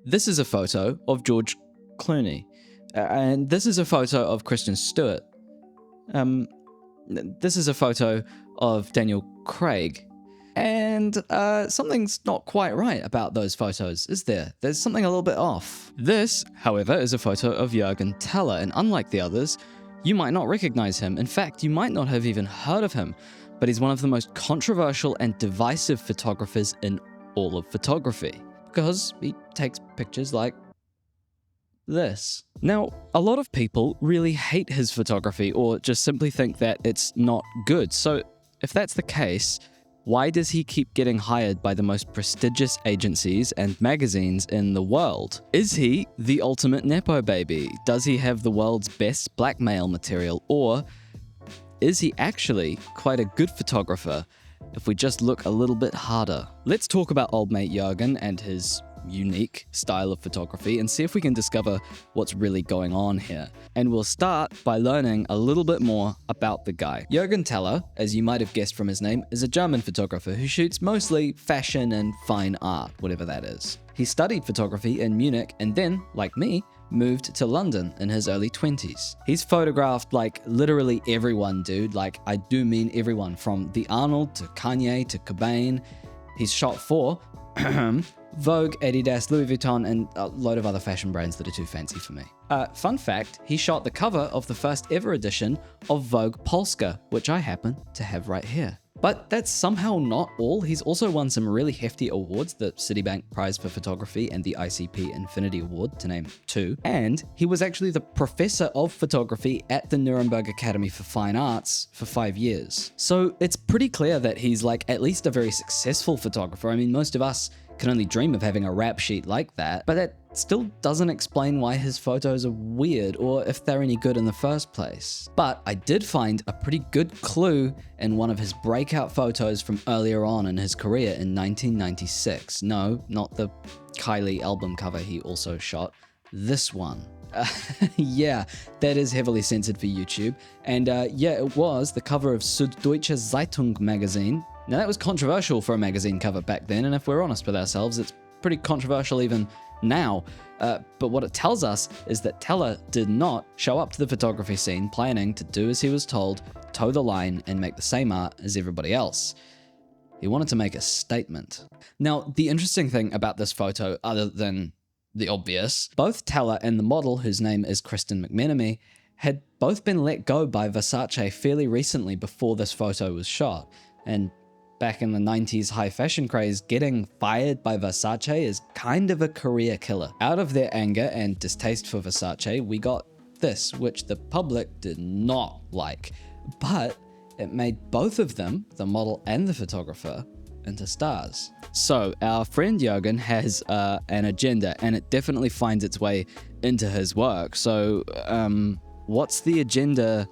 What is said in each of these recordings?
This is a photo of George Clooney. And this is a photo of Kristen Stewart. This is a photo of Daniel Craig. And something's not quite right about those photos, is there? There's something a little bit off. This, however, is a photo of Jürgen Teller, and unlike the others, you might not recognize him. In fact, you might not have even heard of him, but he's one of the most controversial and divisive photographers in all of photography, because he takes pictures like this. Now, a lot of people really hate his photography or just simply think that it's not good. So if that's the case, why does he keep getting hired by the most prestigious agencies and magazines in the world? Is he the ultimate Nepo baby? Does he have the world's best blackmail material? Or is he actually quite a good photographer if we just look a little bit harder? Let's talk about old mate Jürgen and his unique style of photography and see if we can discover what's really going on here. And we'll start by learning a little bit more about the guy. Jürgen Teller, as you might have guessed from his name, is a German photographer who shoots mostly fashion and fine art, whatever that is. He studied photography in Munich and then, like me, moved to London in his early 20s. He's photographed like literally everyone, dude. Like, I do mean everyone, from the Arnold to Kanye to Cobain. He's shot for Vogue, Adidas, Louis Vuitton, and a load of other fashion brands that are too fancy for me. Fun fact, he shot the cover of the first ever edition of Vogue Polska, which I happen to have right here. But that's somehow not all. He's also won some really hefty awards, the Citibank Prize for Photography and the ICP Infinity Award, to name two. And he was actually the professor of photography at the Nuremberg Academy for Fine Arts for 5 years. So it's pretty clear that he's like at least a very successful photographer. I mean, most of us can only dream of having a rap sheet like that, but that still doesn't explain why his photos are weird or if they're any good in the first place. But I did find a pretty good clue in one of his breakout photos from earlier on in his career in 1996. No, not the Kylie album cover he also shot. This one. Yeah, that is heavily censored for YouTube. And yeah, it was the cover of Süddeutsche Zeitung magazine. Now that was controversial for a magazine cover back then, and if we're honest with ourselves, it's pretty controversial even now. But what it tells us is that Teller did not show up to the photography scene planning to do as he was told, toe the line, and make the same art as everybody else. He wanted to make a statement. Now, the interesting thing about this photo, other than the obvious, both Teller and the model, whose name is Kristen McMenemy, had both been let go by Versace fairly recently before this photo was shot. And back in the 90s high fashion craze, getting fired by Versace is kind of a career killer. Out of their anger and distaste for Versace, we got this, which the public did not like. But it made both of them, the model and the photographer, into stars. So our friend Jürgen has an agenda, and it definitely finds its way into his work. So what's the agenda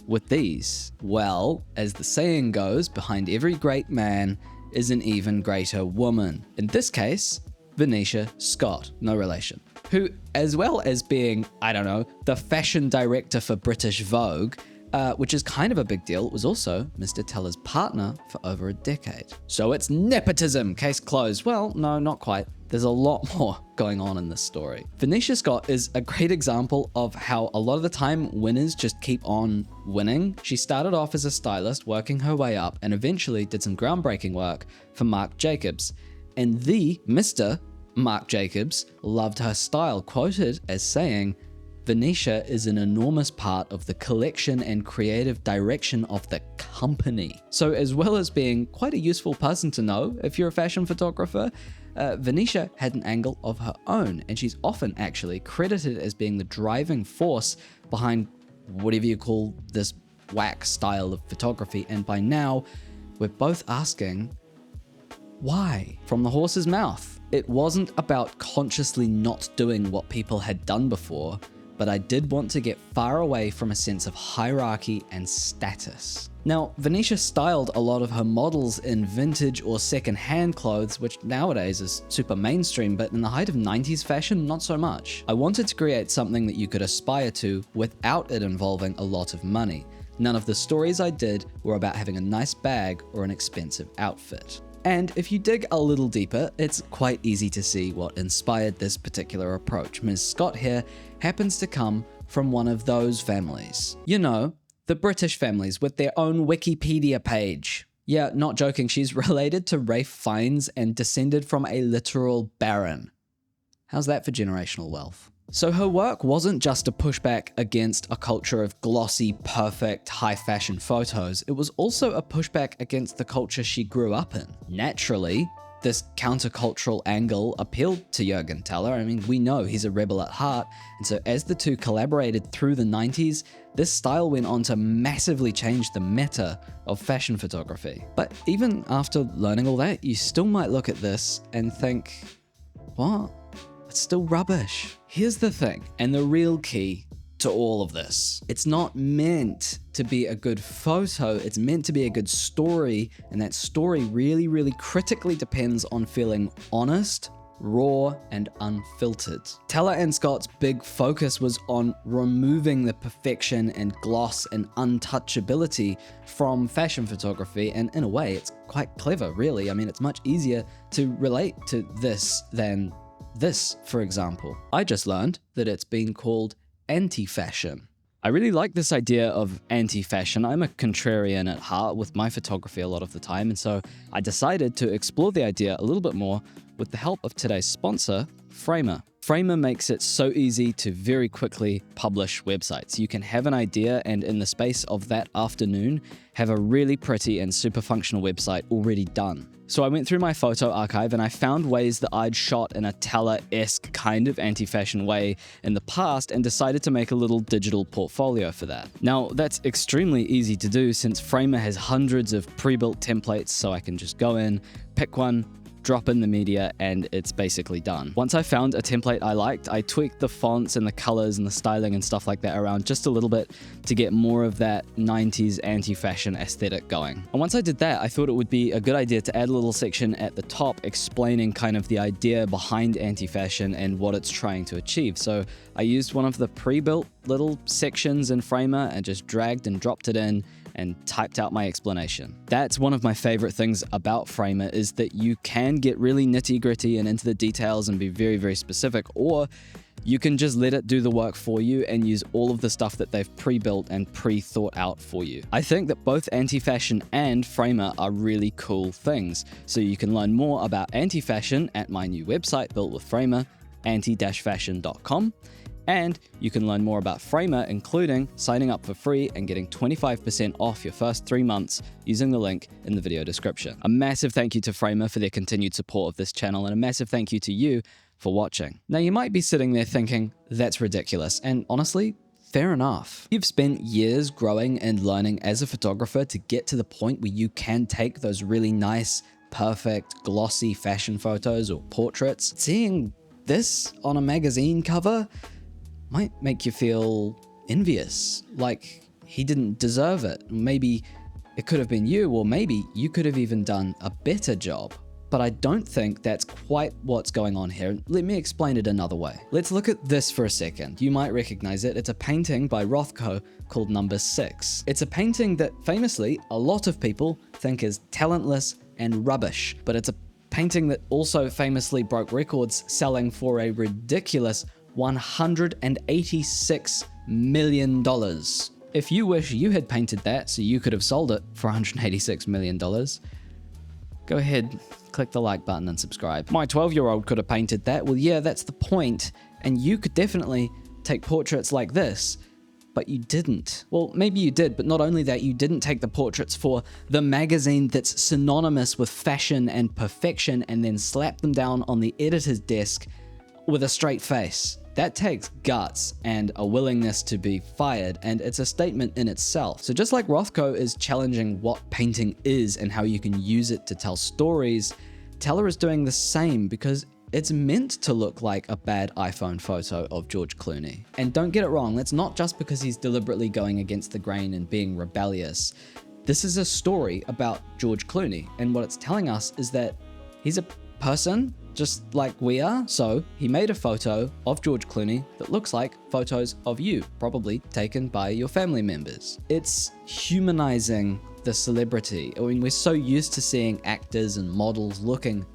with these? Well, as the saying goes, behind every great man is an even greater woman. In this case, Venetia Scott, no relation, who, as well as being, I don't know, the fashion director for British Vogue, which is kind of a big deal, was also Mr. Teller's partner for over a decade. So it's nepotism, case closed. Well, no, not quite. There's a lot more going on in this story. Venetia Scott is a great example of how a lot of the time winners just keep on winning. She started off as a stylist, working her way up, and eventually did some groundbreaking work for Marc Jacobs. And the Mr. Marc Jacobs loved her style, quoted as saying, "Venetia is an enormous part of the collection and creative direction of the company." So as well as being quite a useful person to know if you're a fashion photographer, Venetia had an angle of her own, and she's often actually credited as being the driving force behind whatever you call this whack style of photography. And by now, we're both asking, why? From the horse's mouth. It wasn't about consciously not doing what people had done before, but I did want to get far away from a sense of hierarchy and status. Now, Venetia styled a lot of her models in vintage or second-hand clothes, which nowadays is super mainstream, but in the height of 90s fashion, not so much. I wanted to create something that you could aspire to without it involving a lot of money. None of the stories I did were about having a nice bag or an expensive outfit. And if you dig a little deeper, it's quite easy to see what inspired this particular approach. Ms. Scott here happens to come from one of those families. You know, the British families with their own Wikipedia page. Yeah, not joking, she's related to Ralph Fiennes and descended from a literal baron. How's that for generational wealth? So her work wasn't just a pushback against a culture of glossy, perfect, high fashion photos, it was also a pushback against the culture she grew up in. Naturally, this countercultural angle appealed to Jürgen Teller. I mean, we know he's a rebel at heart, and so as the two collaborated through the 90s, this style went on to massively change the meta of fashion photography. But even after learning all that, you still might look at this and think, what? It's still rubbish. Here's the thing, and the real key to all of this. It's not meant to be a good photo, it's meant to be a good story, and that story really, really critically depends on feeling honest, raw, and unfiltered. Teller and Scott's big focus was on removing the perfection and gloss and untouchability from fashion photography, and in a way, it's quite clever, really. I mean, it's much easier to relate to this than this, for example. I just learned that it's been called anti-fashion. I really like this idea of anti-fashion. I'm a contrarian at heart with my photography a lot of the time, and so I decided to explore the idea a little bit more with the help of today's sponsor, Framer. Framer makes it so easy to very quickly publish websites. You can have an idea and in the space of that afternoon, have a really pretty and super functional website already done. So I went through my photo archive and I found ways that I'd shot in a Teller-esque kind of anti-fashion way in the past and decided to make a little digital portfolio for that. Now, that's extremely easy to do since Framer has hundreds of pre-built templates, so I can just go in, pick one, drop in the media, and it's basically done. Once I found a template I liked, I tweaked the fonts and the colors and the styling and stuff like that around just a little bit to get more of that 90s anti-fashion aesthetic going. And once I did that, I thought it would be a good idea to add a little section at the top explaining kind of the idea behind anti-fashion and what it's trying to achieve. So I used one of the pre-built little sections in Framer and just dragged and dropped it in and typed out my explanation. That's one of my favorite things about Framer, is that you can get really nitty-gritty and into the details and be very, very specific, or you can just let it do the work for you and use all of the stuff that they've pre-built and pre-thought out for you. I think that both anti-fashion and Framer are really cool things, so you can learn more about anti-fashion at my new website built with Framer, anti-fashion.com. And you can learn more about Framer, including signing up for free and getting 25% off your first 3 months using the link in the video description. A massive thank you to Framer for their continued support of this channel, and a massive thank you to you for watching. Now, you might be sitting there thinking, that's ridiculous, and honestly, fair enough. You've spent years growing and learning as a photographer to get to the point where you can take those really nice, perfect, glossy fashion photos or portraits. Seeing this on a magazine cover might make you feel envious, like he didn't deserve it. Maybe it could have been you, or maybe you could have even done a better job. But I don't think that's quite what's going on here. Let me explain it another way. Let's look at this for a second. You might recognize it. It's a painting by Rothko called Number 6. It's a painting that famously a lot of people think is talentless and rubbish, but it's a painting that also famously broke records, selling for a ridiculous $186 million. If you wish you had painted that so you could have sold it for $186 million, go ahead, click the like button and subscribe. My 12-year-old could have painted that. Well, yeah, that's the point. And you could definitely take portraits like this, but you didn't. Well, maybe you did, but not only that, you didn't take the portraits for the magazine that's synonymous with fashion and perfection and then slap them down on the editor's desk with a straight face. That takes guts and a willingness to be fired, and it's a statement in itself. So just like Rothko is challenging what painting is and how you can use it to tell stories, Teller is doing the same because it's meant to look like a bad iPhone photo of George Clooney. And don't get it wrong, that's not just because he's deliberately going against the grain and being rebellious. This is a story about George Clooney, and what it's telling us is that he's a person just like we are. So he made a photo of George Clooney that looks like photos of you, probably taken by your family members. It's humanizing the celebrity. I mean, we're so used to seeing actors and models looking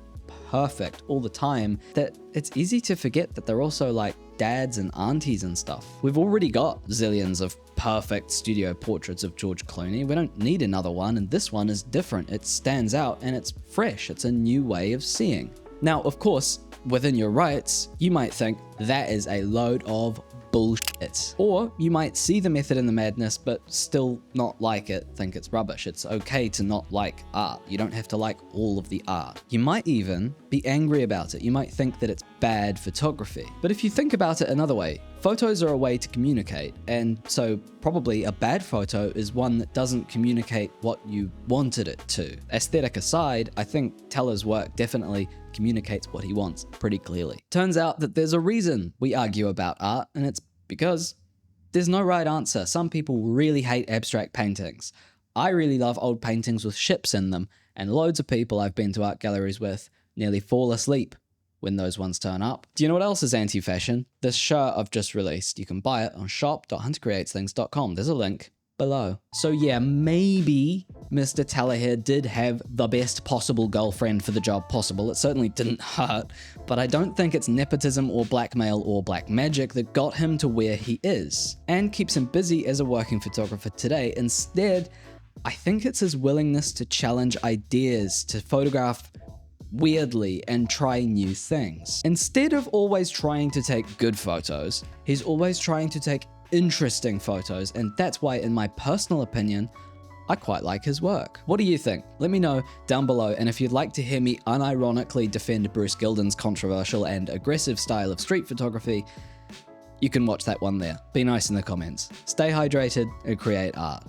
perfect all the time that it's easy to forget that they're also like dads and aunties and stuff. We've already got zillions of perfect studio portraits of George Clooney. We don't need another one, and this one is different. It stands out and it's fresh. It's a new way of seeing. Now, of course, within your rights, you might think that is a load of bullshit. Or you might see the method in the madness, but still not like it, think it's rubbish. It's okay to not like art. You don't have to like all of the art. You might even be angry about it. You might think that it's bad photography. But if you think about it another way, photos are a way to communicate, and so probably a bad photo is one that doesn't communicate what you wanted it to. Aesthetic aside, I think Teller's work definitely communicates what he wants pretty clearly. Turns out that there's a reason we argue about art, and it's because there's no right answer. Some people really hate abstract paintings. I really love old paintings with ships in them, and loads of people I've been to art galleries with nearly fall asleep when those ones turn up. Do you know what else is anti-fashion? This shirt I've just released. You can buy it on shop.huntercreatesthings.com. There's a link below. So yeah, maybe Mr. Teller here did have the best possible girlfriend for the job possible. It certainly didn't hurt, but I don't think it's nepotism or blackmail or black magic that got him to where he is and keeps him busy as a working photographer today. Instead, I think it's his willingness to challenge ideas, to photograph weirdly and try new things. Instead of always trying to take good photos, he's always trying to take interesting photos, and that's why, in my personal opinion, I quite like his work. What do you think? Let me know down below, and if you'd like to hear me unironically defend Bruce Gilden's controversial and aggressive style of street photography, you can watch that one there. Be nice in the comments. Stay hydrated and create art.